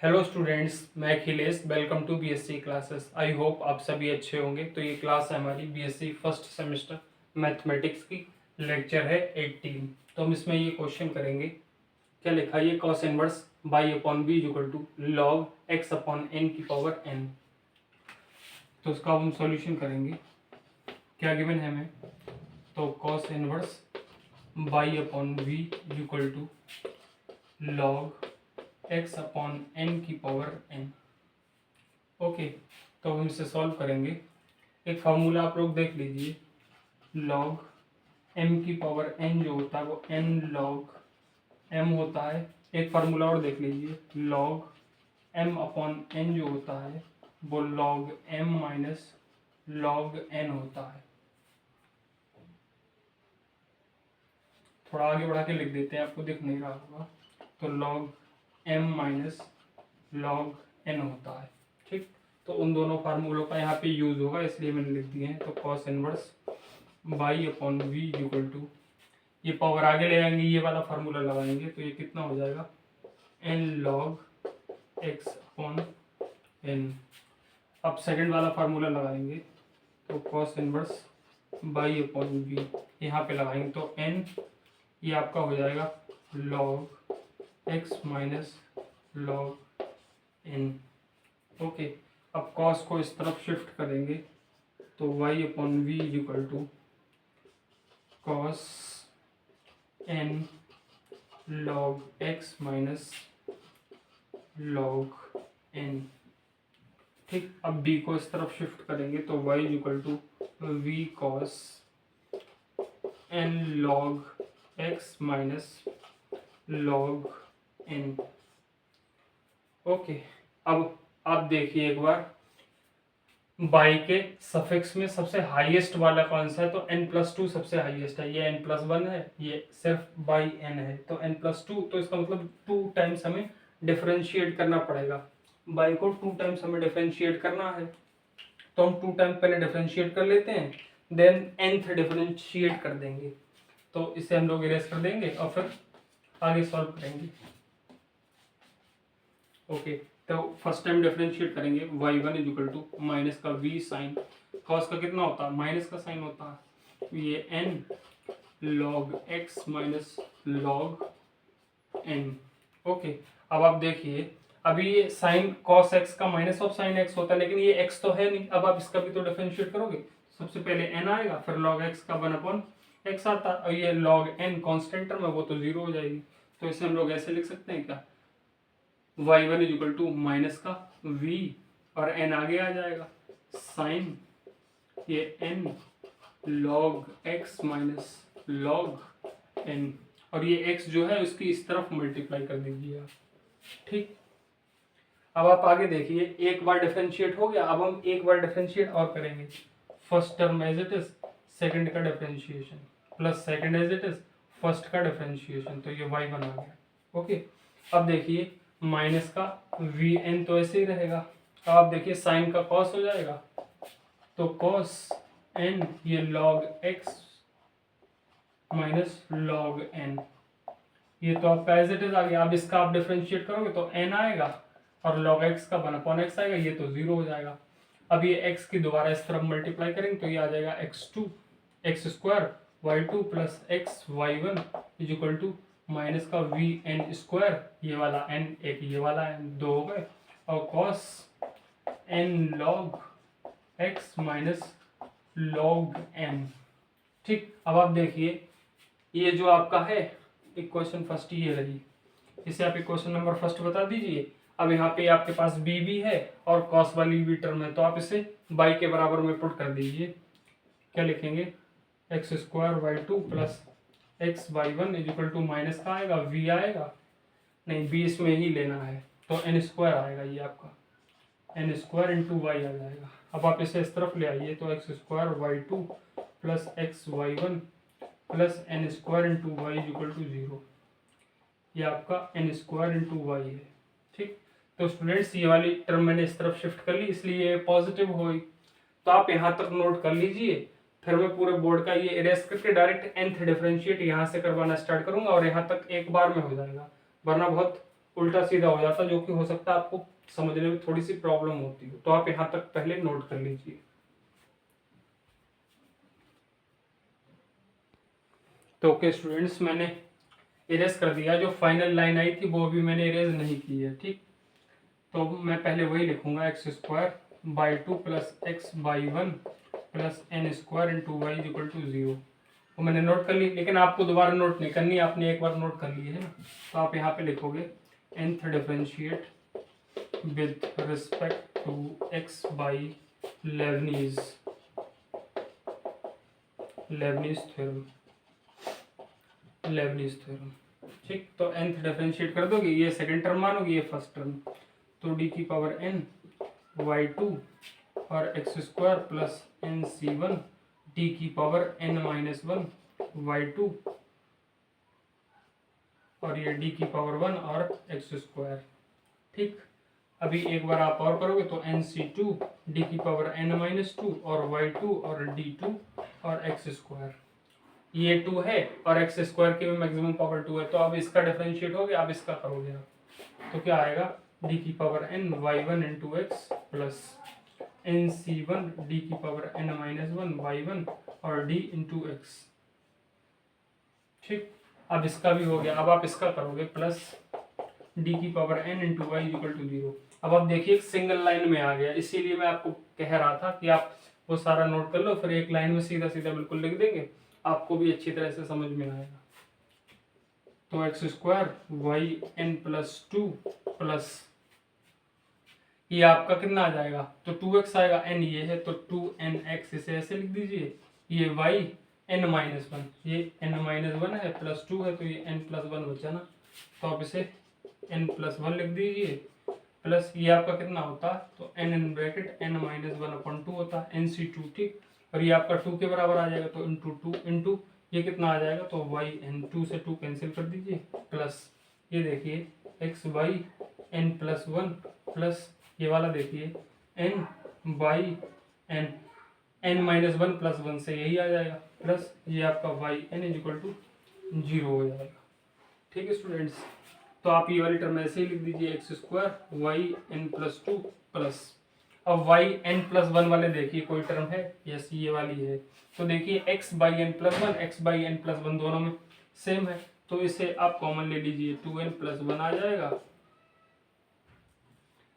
Hello students, मैं Akhilesh. Welcome to BSc classes. I hope आप सभी अच्छे होंगे। तो ये क्लास है हमारी बीएससी फर्स्ट सेमेस्टर मैथमेटिक्स की। लेक्चर है 18। तो हम इसमें ये क्वेश्चन करेंगे। क्या लिखा है? ये cos inverse by upon b equal to log x upon n की पावर एन। तो उसका हम सॉल्यूशन करेंगे। क्या गिवन है हमें? तो cos inverse by upon b equal to log x upon n की पावर एन। ओके, तो हम इसे सॉल्व करेंगे। एक फार्मूला आप लोग देख लीजिए। लॉग एम की पावर एन जो होता है वो एन लॉग एम होता है। एक फार्मूला और देख लीजिए। लॉग एम अपॉन एन जो होता है वो log m minus log n होता है। थोड़ा आगे बढ़ा के लिख देते हैं, आपको दिख नहीं रहा होगा। तो log m minus log n होता है। ठीक, तो उन दोनों फार्मूलों का यहाँ पे यूज होगा, इसलिए मैंने लिख दिए हैं। तो cos inverse by upon v equal to, ये पावर आगे ले आएंगे, ये वाला फार्मूला लगाएंगे तो ये कितना हो जाएगा? N log x upon n. अब सेकंड वाला फार्मूला लगाएंगे तो cos inverse by upon v यहाँ पे लगाएंगे तो एन, ये आपका हो जाएगा log x minus log n. Okay, अब कॉस को इस तरफ शिफ्ट करेंगे तो y upon v equal to cos n log x minus log n. ठीक, अब b को इस तरफ शिफ्ट करेंगे तो y equal to v cos n log x minus log n. Okay, अब आप देखिए एक बार, बाई के सफिक्स में सबसे हाईएस्ट वाला कौन सा है? तो n+2 सबसे हाईएस्ट है। ये n+1 है, ये सिर्फ बाई n है। तो n+2, तो इसका मतलब 2 टाइम्स हमें डिफरेंशिएट करना पड़ेगा। बाई को 2 टाइम्स हमें डिफरेंशिएट करना है, तो हम 2 टाइम पहले डिफरेंशिएट कर लेते हैं, देन nth डिफरेंशिएट कर देंगे। तो इसे हम लोग इरेज कर देंगे और फिर आगे सॉल्व करेंगे। ओके, तो फर्स्ट टाइम डिफरेंशिएट करेंगे। y1 इक्वल टू माइनस का v साइन कॉस का कितना होता है? माइनस का साइन होता है। ये n log x minus log n। Okay, अब आप देखिए, अभी ये साइन कॉस x का माइनस ऑफ साइन x होता है, लेकिन ये x तो है नहीं। अब आप इसका भी तो डिफरेंशिएट करोगे। सबसे पहले n आएगा, फिर log x का 1/x आता है, और ये log n कॉन्स्टेंट टर्म है, वो तो जीरो हो जाएगी। तो इसे हम लोग ऐसे लिख सकते हैं क्या? y1 इक्वल टू माइनस का v और n आगे आ जाएगा साइन ये n log x minus log n, और ये x जो है उसकी इस तरफ मल्टीप्लाई कर दीजिए आप। ठीक, अब आप आगे देखिए, एक बार डिफरेंशिएट हो गया। अब हम एक बार डिफरेंशिएट और करेंगे। First term as it is, second का differentiation, plus second as it is, first का डिफरेंशिएशन, तो ये y1 आ गया। ओके, अब देखिए माइनस का वी एन तो ऐसे ही रहेगा। अब आप देखिए साइन का कॉस हो जाएगा, तो कॉस एन ये log x minus log n, ये तो आपका एज इट इज आ गया। अब इसका आप डिफरेंशिएट करोगे तो एन आएगा और लॉग एक्स का 1/x आएगा, ये तो जीरो हो जाएगा। अब ये एक्स की दोबारा इस तरफ मल्टीप्लाई करेंगे तो ये आ जाएगा x2 x square y2 plus x y1 is equal to minus का वी एन स्क्वायर, ये वाला n एक, ये वाला n, दो हो गए, और cos n log x minus log n. ठीक, अब आप देखिए, ये जो आपका है इक्वेशन फर्स्ट ये रही, इसे आप इक्वेशन नंबर फर्स्ट बता दीजिए। अब यहाँ पे आपके पास बी भी है और कॉस वाली भी टर्म है, तो आप इसे बाई के बराबर में पुट कर दीजिए। क्या लिखेंगे? X square y two plus x y one is equal to minus का आएगा वी आएगा, नहीं बी इसमें ही लेना है, तो एन स्क्वायर आएगा, ये आपका एन स्क्वायर इंटू वाई आ जाएगा। अब आप इसे इस तरफ ले आइए, तो x square y two plus x y one plus n square into y is equal to zero, ये आपका एन स्क्वायर इंटू वाई है। ठीक, तो स्टूडेंट्स ये वाली टर्म मैंने इस तरफ शिफ्ट कर ली, इसलिए ये पॉजिटिव हुई। तो आप यहाँ तक नोट कर लीजिए, फिर मैं पूरे बोर्ड का ये इरेज करके डायरेक्ट nth डिफरेंशिएट यहाँ से करवाना स्टार्ट करूंगा और यहाँ तक एक बार में हो जाएगा, वरना बहुत उल्टा सीधा हो जाता, जो कि हो सकता है आपको समझने में थोड़ी सी प्रॉब्लम होती है। तो आप यहाँ तक पहले नोट कर लीजिए। तो ओके स्टूडेंट्स, मैंने इरेज कर दिया। जो फाइनल लाइन आई थी वो भी मैंने इरेज नहीं की है, ठीक। तो मैं पहले वही लिखूंगा, x square by 2 plus x by 1 plus n square into y equal to 0। वो मैंने नोट कर ली, लेकिन आपको दोबारा नोट नहीं करनी, आपने एक बार नोट कर ली है ना। तो आप यहाँ पे लिखोगे nth differentiate with respect to x by Leibniz theorem, ठीक। तो nth डिफरेंशिएट कर दोगे, ये सेकंड टर्म मानोगे, ये फर्स्ट टर्म। तो डी की पावर n y2 और x square plus n c one d की पावर n माइनस 1 y2 और ये डी की पावर 1 और एक्स स्क्वायर, ठीक। अभी एक बार आप और करोगे तो nc2 डी की पावर n माइनस 2 और y2 और d2 और एक्स स्क्वायर, ये 2 है और एक्स स्क्वायर की भी मैक्सिमम पावर 2 है। तो अब इसका डिफरेंशिएट हो गया, अब इसका करोगे आप, तो क्या आएगा, डी की power n y1 into x plus n c one d की पावर n माइनस 1 y1 और d इंटू एक्स, ठीक। अब इसका भी हो गया, अब आप इसका करोगे प्लस डी की power n into y equal to 0। अब आप देखिए एक सिंगल लाइन में आ गया, इसीलिए मैं आपको कह रहा था कि आप वो सारा नोट कर लो, फिर एक लाइन में सीधा सीधा बिल्कुल लिख देंगे, आपको भी अच्छी तरह से समझ में आएगा। तो x square y n plus 2 plus ये आपका कितना आ जाएगा, तो 2x आएगा, n ये है तो 2nx, इसे ऐसे लिख दीजिए। ये y n माइनस 1, ये n माइनस 1 है प्लस 2 है, तो ये n प्लस 1 बचा ना, तो आप इसे n प्लस 1 लिख दीजिए। प्लस ये आपका कितना होता, तो n in bracket n minus 1 upon 2 होता, nc2, ठीक। और ये आपका 2 के बराबर आ जाएगा, तो इंटू 2 इंटू ये कितना आ जाएगा, तो y n 2 से 2 कैंसिल कर दीजिए, प्लस ये देखिए x y n plus 1 plus ये वाला देखिए n by n minus 1 plus 1 से यही आ जाएगा, प्लस ये आपका y n is equal to 0 हो जाएगा, ठीक है स्टूडेंट्स। तो आप ये वाली टर्म ऐसे ही लिख दीजिए, x square y n plus 2 plus, अब वाई n प्लस 1 वाले देखिए कोई टर्म है, यस ये वाली है। तो देखिए x by n plus 1 x by n plus 1 दोनों में सेम है, तो इसे आप कॉमन ले लीजिए, 2n प्लस 1 आ जाएगा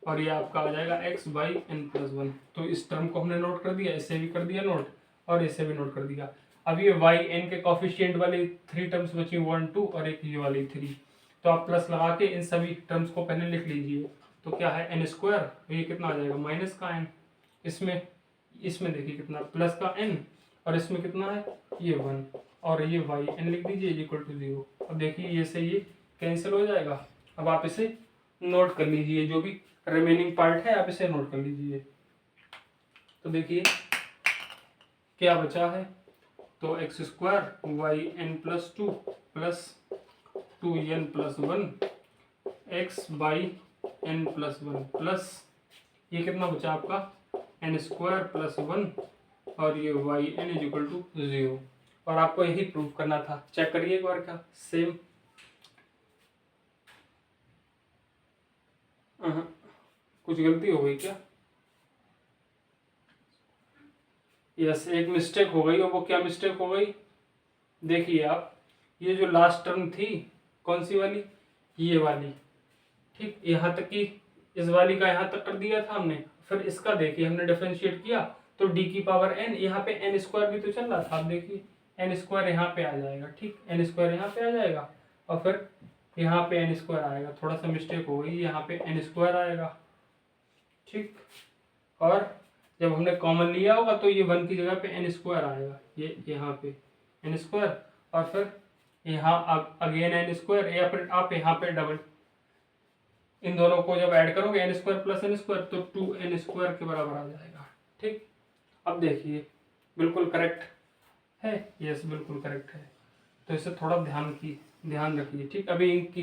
और ये आपका आ जाएगा x बाई एन प्लस 1। तो इस टर्म को हमने नोट कर दिया, इसे भी कर दिया नोट और इसे भी नोट कर दिया। अब ये वाई एन के कॉफिशिएंट वाली 3 टर्म्स बची, 1 2 और एक ये वाली 3, तो आप प्लस लगा के इन सभी टर्म्स को पहले लिख लीजिए। तो क्या है एन स्क्वायर, तो ये कितना आ जाएगा माइनस का n, इसमें देखिए कितना प्लस का n और इसमें कितना है ये 1 और ये वाई एन लिख दीजिए इक्वल टू 0। अब देखिए ये से ये कैंसिल हो जाएगा। अब आप इसे नोट कर लीजिए, जो भी रिमेनिंग पार्ट है आप इसे नोट कर लीजिए। तो देखिए क्या बचा है, तो x square y n plus 2 plus 2n plus 1 x by n plus 1 plus ये कितना बचा आपका एन स्क्वायर प्लस 1 और ये y n is equal to 0। और आपको यही प्रूव करना था, चेक करिए एक बार का सेम। कुछ गलती हो गई क्या, यस एक मिस्टेक हो गई, और वो क्या मिस्टेक हो गई देखिए आप, ये जो लास्ट टर्म थी कौन सी वाली, ये वाली, ठीक, यहाँ तक की इस वाली का यहाँ तक कर दिया था हमने। फिर इसका देखिए हमने डिफरेंशिएट किया तो डी की पावर n, यहाँ पे एन स्क्वायर भी तो चल रहा था, आप देखिए एन स्क्वायर यहाँ पे आ जाएगा, ठीक, एन स्क्वायर यहाँ पे आ जाएगा और फिर यहाँ पे एन स्क्वायर आएगा, थोड़ा सा मिस्टेक हो गई, यहाँ पे एन स्क्वायर आएगा, ठीक। और जब हमने कॉमन लिया होगा तो ये 1 की जगह पे एन स्क्वायर आएगा, ये यहाँ पे एन स्क्वायर और फिर यहाँ अगेन एन स्क्वायर, या फिर आप यहाँ पे डबल, इन दोनों को जब ऐड करोगे n square plus n square तो 2n स्क्वायर के बराबर आ जाएगा, ठीक। अब देखिए बिल्कुल करेक्ट है, यस बिल्कुल करेक्ट है। तो इसे थोड़ा ध्यान रखिए, ठीक। अभी इनकी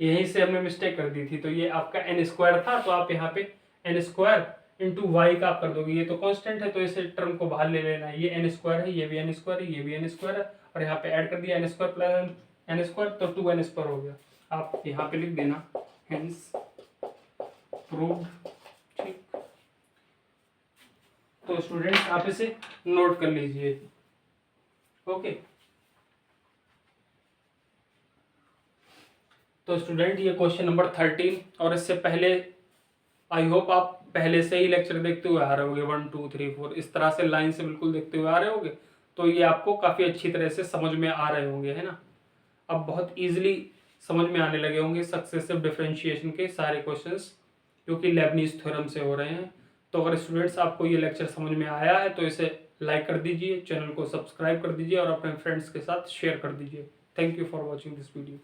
यहीं से हमने मिस्टेक कर दी थी, तो ये आपका एन स्क्वायर था, तो आप यहाँ पे एन स्क्वायर इंटू वाई का आप कर दोगे, ये तो कांस्टेंट है तो इसे टर्म को बाहर ले लेना है, ये एन स्क्वायर है, ये भी एन स्क्वायर है, ये भी एन स्क्वायर है, और यहाँ पे ऐड कर दिया n square plus n square, तो 2n स्क्वायर हो गया। आप यहाँ पे लिख देना हेंस प्रूव्ड। ठीक, तो स्टूडेंट्स आप इसे नोट कर लीजिए। ओके, तो स्टूडेंट ये क्वेश्चन नंबर 13, और इससे पहले आई होप आप पहले से ही लेक्चर देखते हुए आ रहे होगे, 1 2 3 4 इस तरह से लाइन से बिल्कुल देखते हुए आ रहे होगे, तो ये आपको काफ़ी अच्छी तरह से समझ में आ रहे होंगे, है ना। अब बहुत इजीली समझ में आने लगे होंगे सक्सेसिव डिफरेंशिएशन के सारे क्वेश्चंस, क्योंकि लेबनीज थ्योरम से हो रहे हैं। तो अगर स्टूडेंट्स आपको ये लेक्चर समझ में आया है तो इसे लाइक कर दीजिए, चैनल को सब्सक्राइब कर दीजिए और अपने फ्रेंड्स के साथ शेयर कर दीजिए। Thank you for watching this video.